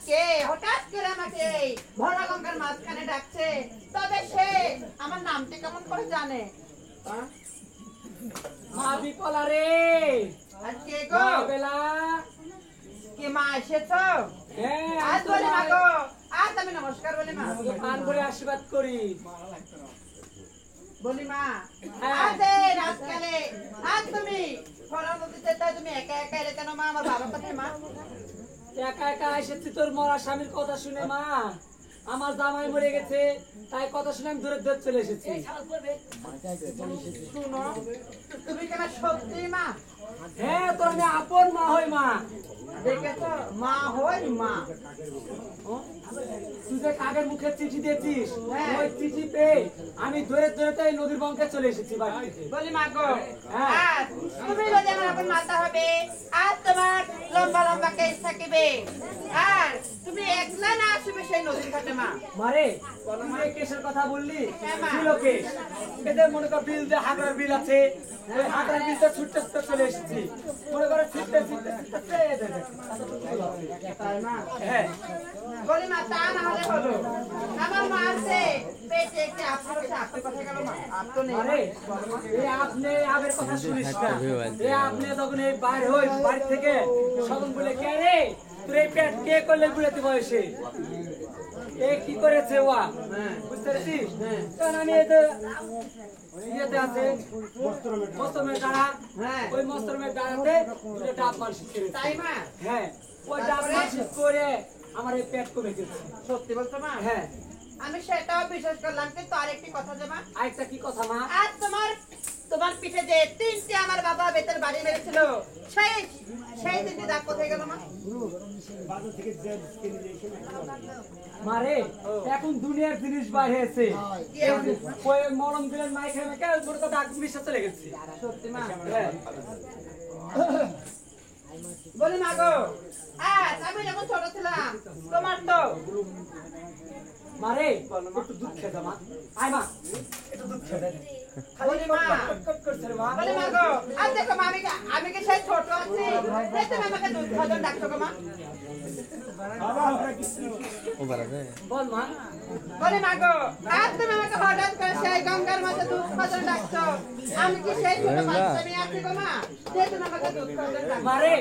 কে হঠাৎ করে আমাকে ভরা গঙ্গার মাঝখানে ডাকছে? তবে সে আমার নামটি কেমন করে জানে? মা বিপলা রে, আর কে গো? বেলা কে মা এসেছো? হ্যাঁ, আজ বলে মা গো, আজ আমি নমস্কার বলি মা। পান করে আশীর্বাদ করি। বলি মা, হ্যাঁ। আজ এই রাতকালে আজ তুমি ভরা নদীতে তাই তুমি একা একা এলে কেন মা? আমার বাবা কোথায় মা? একা একা এসেছি তোর মরা স্বামীর কথা শুনে মা। আমার জামাই মরে গেছে, তাই কথা শুনে আমি দূরে দূরে চলে এসেছি। শুনো, তুমি কেন সত্যি মা? হ্যাঁ, তোর আমি আপন মা হই মা। দেখেছো, মা হই মা। তুই যে কাকের মুখে চিঠি দিয়েছিস, হ্যাঁ। ওই চিঠি পেয়ে আমি দূরে দূরে তো এই নদীর বঙ্কে চলে এসেছি বাড়ি থেকে। বলি মা গো, হ্যাঁ। আজ তুমি যদি আমার আপন মাতা হবে, আজ তোমার লম্বা লম্বা কেস থাকিবে, আর তুমি একলা না আসবে সেই নদীর ঘাটে মা। মারে, তুই এই কেসের কথা বললি? হ্যাঁ, মা। ছিল কেস। এদের মনে কর বিল যে হাগড়ার বিল আছে, ওই হাগড়ার বিলটা ছুটতে ছুটতে চলে এসেছি। মনে করে ছুটতে ছুটতে ছুটতে এই দেখ। তাই মা? হ্যাঁ। বলি মা, তা না হলে হলো, আমার মা আছে পেটে একটি আপনি বসে আপনি কথা গেল মা, আপ তো নেই আরে, এই আপনি আবের কথা শুনিস না। এই আপনি যখন এই বাইরে হই বাড়ি থেকে সবন বলে কে রে, তোর এই পেট কে করলে বুড়াতে বয়সে? এ কি করেছে ওয়া? বুঝতে পারছিস? কারণ আমি এই যে ইয়েতে আছে মস্তরমের ডাড়া, হ্যাঁ। ওই মস্তরমের ডাড়াতে দুটো ডাব মানসিক করেছে। তাই মা? হ্যাঁ, ওই ডাব মানসিক করে আমার এই পেট কমে গেছে। সত্যি বলছো মা? হ্যাঁ। আমি সেটাও বিশ্বাস করলাম, কিন্তু আরেকটি কথা যে মা, আরেকটা কি কথা মা? আজ তোমার পিঠে যে তিনটে আমার বাবা বেতের বাড়ি মেরেছিল, সেই সেই তিনটি দাগ কোথায় গেল মা? মারে, এখন দুনিয়ার জিনিস বাইরে আছে। ওই মলম দিলেন মাই খাই মেখে বড় তো ডাক বিশ্বাস চলে গেছে। সত্যি মা? হ্যাঁ। বলি মা গো, আজ আমি যখন ছোট ছিলাম তোমার তো মারে, একটু দুধ খেয়ে যা মা। আয় মা, একটু দুধ খেয়ে দে। বলি মা, কট করছে রে মা। বলি মা গো, আজ দেখো মা, আমি কি সেই ছোট আছি, সেই তুমি আমাকে দুধ খাওয়ার জন্য ডাকছো গো মা? বল মা। বলি মা গো, আজ তুমি আমাকে হঠাৎ করে সেই গঙ্গার মাঝে দুধ খাওয়ার জন্য ডাকছো, আমি কি সেই ছোট বাচ্চা মেয়ে আছি গো মা, সেই তুমি আমাকে দুধ খাওয়ার জন্য ডাকছো? মারে,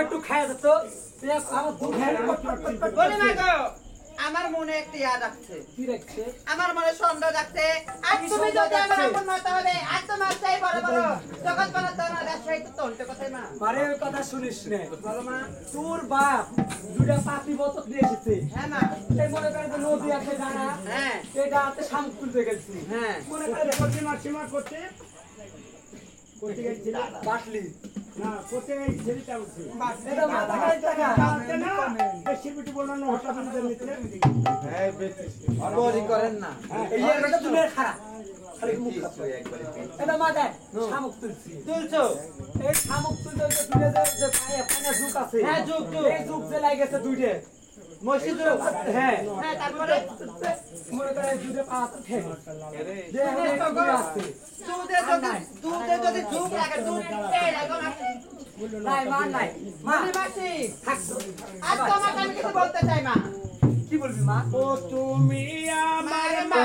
একটু খেয়ে দে তো। তুই আমার দুধ খেয়ে কট কট কট কট। বলি মা গো, আমার মনে একটি ইয়াদ আসছে, কি রাখছে? আমার মনে সন্দেহ যাচ্ছে, আজ তুমি যদি আমার আপন মাতা হবে, আজ তোমার সেই বড় বড় জগৎ বানাতে আমার ব্যবসায়ী তো তন্টে কথাই মা। মারে, ওই কথা শুনিস নে। বলো মা। তোর বাপ দুটা পাতি বোতল দিয়ে এসেছে। হ্যাঁ মা। এই মনে করে যে নদী আছে জানা, হ্যাঁ। এটা হাতে শামুক তুলতে গেছি। হ্যাঁ। মনে করে করতে গেছিল বাটলি। এটা মাথা খাই টাকা। করেন না। এই এটা তুমি খারাপ। খালি মুখ খারাপ। এটা মাথায় শামুক তুলছি। তুলছো? এই শামুক তুলতে হইতে দুইটা যে পায়ে পানে ঝুঁক আছে। হ্যাঁ, ঝুঁক। এই ঝুঁক যে লাগেছে দুইটা। মসজিদ। হ্যাঁ। হ্যাঁ, তারপরে মনে করে দুইটা পা থেকে। দুধে যদি ঝুঁক লাগে, দুধ খেয়ে লাগে না। নাই মা নাই। মা বলি মাসি, থাকতো। আজ তোমাকে আমি কিছু বলতে চাই মা। কি বলবি মা? ও তুমি আমার মা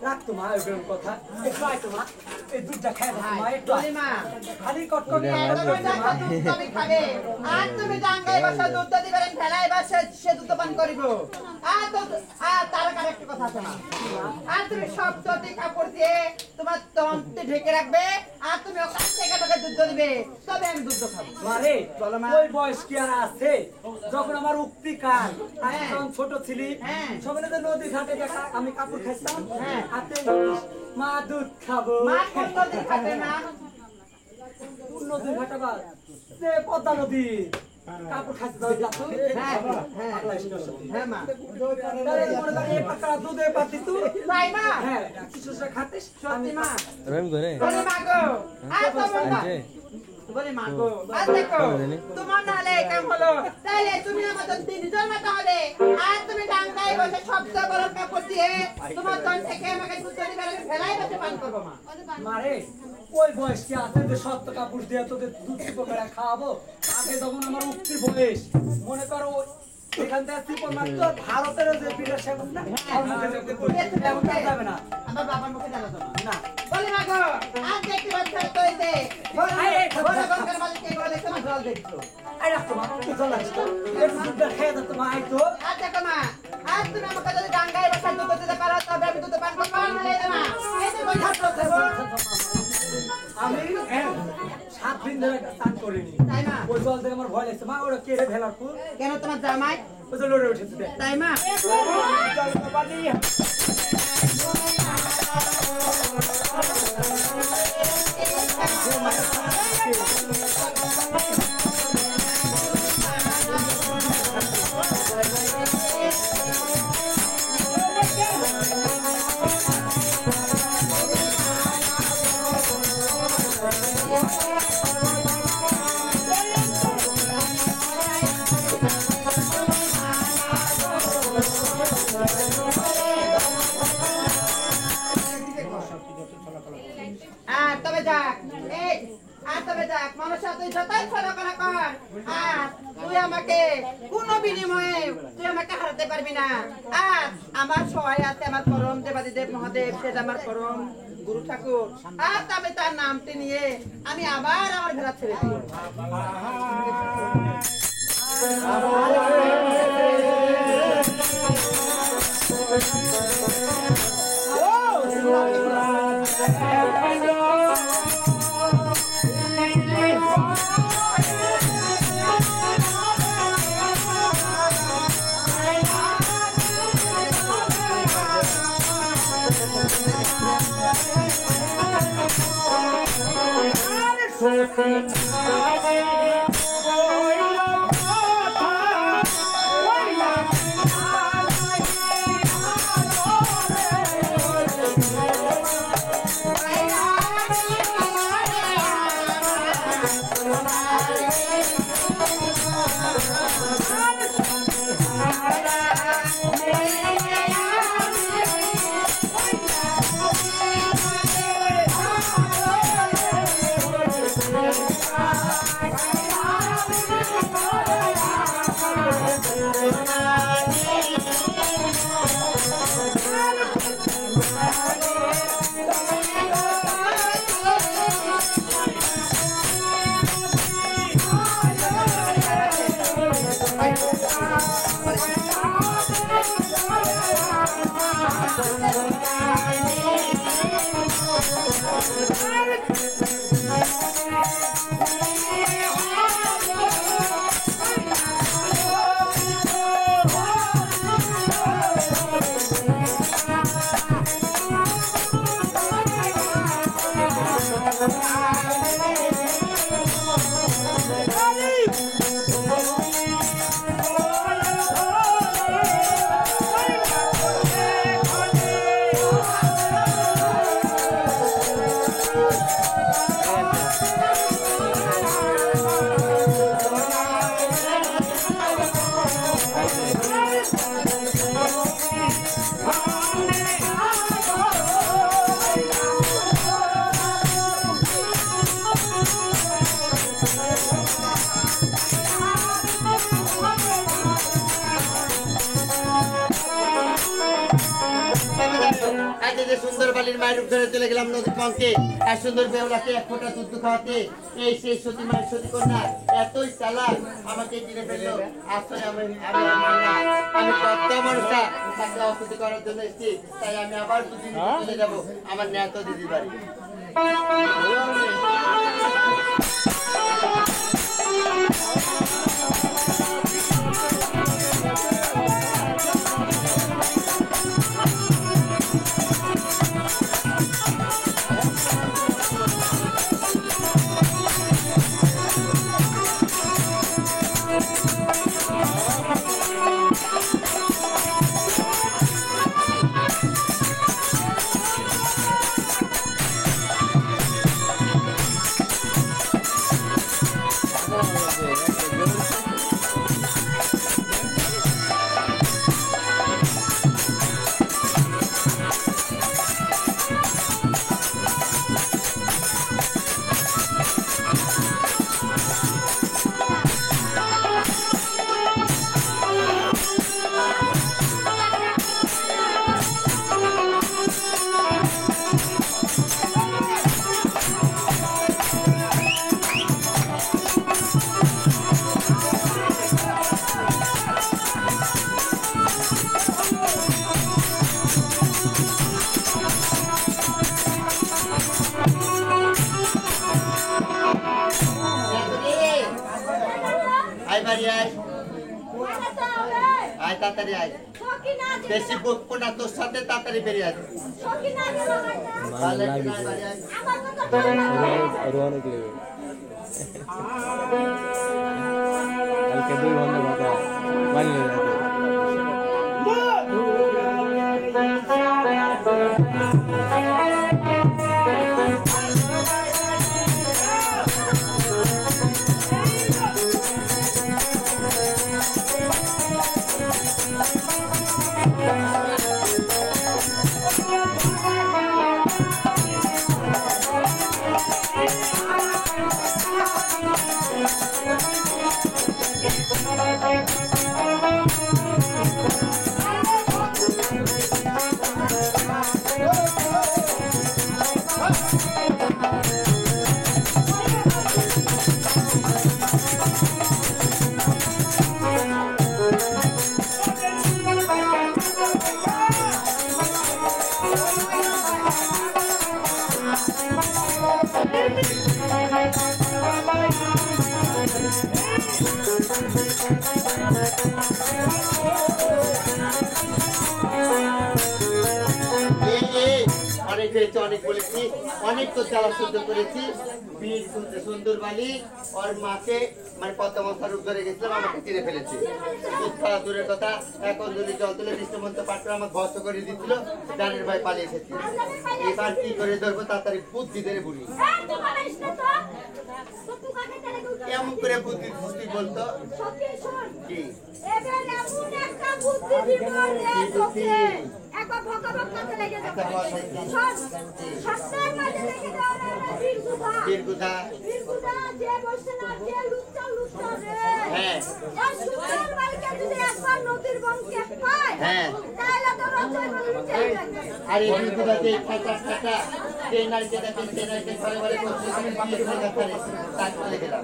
রাখ তোমার এরকম কথা একটু আয় তোমার এই দুধটা খাই তোমার একটু আয়। মা খালি কটকটি তুমি দেখো দুধ তুমি খাবে আর তুমি ডাঙ্গায় বসে দুধ দিবেন ভেলায় বসে সে দুধ পান করিব আর তার কার একটা কথা আছে মা আর তুমি সব যদি কাপড় দিয়ে তোমার তন্তে ঢেকে রাখবে আর তুমি ওখান থেকে তোকে দুধ দিবে তবে আমি দুধ খাবো মারে চলো মা। ওই বয়স কি আর আছে যখন আমার উক্তি কাল আমি হ্যাঁ। যখন ছোট ছিলি হ্যাঁ। সকালে তো নদী ঘাটে আমি কাপড় খাইতাম হ্যাঁ। হাতে মা দুধ খাবো মা কোন নদী খাবে না নদী ঘাটা বা সে পদ্মা নদী কাপড় খাইতে দাও যাতো হ্যাঁ হ্যাঁ মা দুধে পাতি তুই তাই মা হ্যাঁ কিছু খাতিস সত্যি মা রহিম করে বলে মা গো আর তো বলবা আনছে বলে মা গো আর দেখো তোমার নালে কাম হলো তাইলে তুমি আমাদের তিনজন মাতা হবে আর তুমি ডাঙ্গায় বসে শব্দ বলার কাপড় দিয়ে তোমার দন থেকে আমাকে দুধ দিবে আমি ফেলাই বসে পান করবো মা মারে ওই বয়স কি আছে যে সত্য কাপড় দিয়ে তোদের দুধ করে খাওয়াবো আগে যখন আমার উক্তির বয়স মনে করো এখান থেকে ত্রিপল মাত্র ভারতের যে পিঠা সেবন না এমন করা যাবে না আমার বাবার মুখে জানা তো না বলে মা গো আর দেখতে বাচ্চা তো এসে বড় গঙ্গার মাঝে কে করে দেখছো না জল দেখছো আই রাখতো মা তুই চল আসিস তো একটু দুধটা খেয়ে যাতো মা আই তো আর দেখো মা আর তুমি আমাকে যদি ডাঙ্গায় বসে দুধ দিতে পারো তবে আমি দুধ পান করবো না লে মা এই তো বই হাত দেবো আমি 7 দিন ধরে স্নান করিনি তাই না ওই জল থেকে আমার ভয় লাগছে মা ওরা কে রে ভেলার ফুল কেন তোমার জামাই ওই যে লড়ে উঠেছে দেখ তাই মা তবে যাক এই আর তবে যাক মানুষের তুই যতই ছলকনা কর আর তুই আমাকে কোনো বিনিময়ে তুই আমাকে হারাতে পারবি না আর আমার সহায় আছে আমার পরম দেবাদিদেব মহাদেব সেটা আমার পরম গুরু ঠাকুর আর তবে তার নামটি নিয়ে আমি আবার আমার ভেলা ছেড়ে দিই যে সুন্দর বালির মায়ের রূপ ধরে চলে গেলাম নদীর পঙ্কে আর সুন্দর বেহুলাকে এক ফোঁটা দুধ খাওয়াতে এই সেই সতী মায়ের সতী কন্যা এতই চালাক আমাকে চিনে ফেললো। আসলে আমি কত মানুষটা তাকে অস্তুতি করার জন্য এসেছি, তাই আমি আবার দুদিন চলে যাবো আমার ন্যাত দিদির বাড়ি। বেশি বকবো না, তোর সাথে তাড়াতাড়ি বেরিয়ে আসবে। অনেক বলেছি, অনেক তো জ্বালা সহ্য করেছি। বীর সুন্দর বালি ওর মাকে মানে পদ্মাবস্থার রূপ ধরে গেছিলাম, আমাকে চিনে ফেলেছে। দুধ খাওয়া দূরের কথা, এখন যদি জল তুলে দৃষ্টমন্ত পাত্র আমাকে ভস্ত করে দিচ্ছিল, জানের ভাই পালিয়ে এসেছি। এবার কি করে ধরবো তাড়াতাড়ি বুদ্ধি ধরে বুড়ি কেমন করে বুদ্ধি সৃষ্টি বলতো কি আর এই বিরুদ্ধা যে ফাটা ফাটা যে নারীকে দেখেন সে নারীকে ঘরে ঘরে করছে তার চলে গেলাম।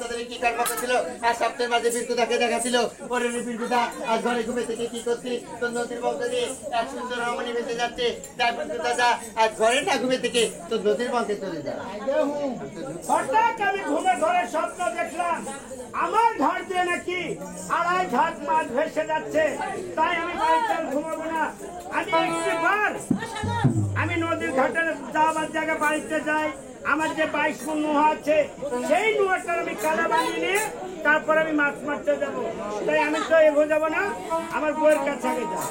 তোদের কি কর্ম করছিল আর সপ্তাহের মাঝে বীরকুদাকে দেখাছিল ওরে বীরকুদা আজ ঘরে ঘুমে থেকে কি করছি তোর নদীর বংশ দিয়ে এক সুন্দর রমণী বেঁচে যাচ্ছে তার বীরকুদা যা আজ ঘরে না ঘুমে থেকে তোর নদীর বংশে চলে যা হঠাৎ আমি ঘুমে ঘরে স্বপ্ন দেখলাম আমার ঘর দিয়ে নাকি 2.5 হাত মাছ ভেসে যাচ্ছে তাই আমি বাড়িতে ঘুমাবো না আমি একবার আমি নদীর ঘাটে যাওয়ার জায়গায় বাড়িতে যাই আমার যে 22 ফুট নোয়া আছে সেই নোয়াটা আমি কালা বানিয়ে নিয়ে তারপর আমি মাছ মারতে যাবো তাই আমি তো এগো যাবো না আমার বউয়ের কাছে আগে যাবো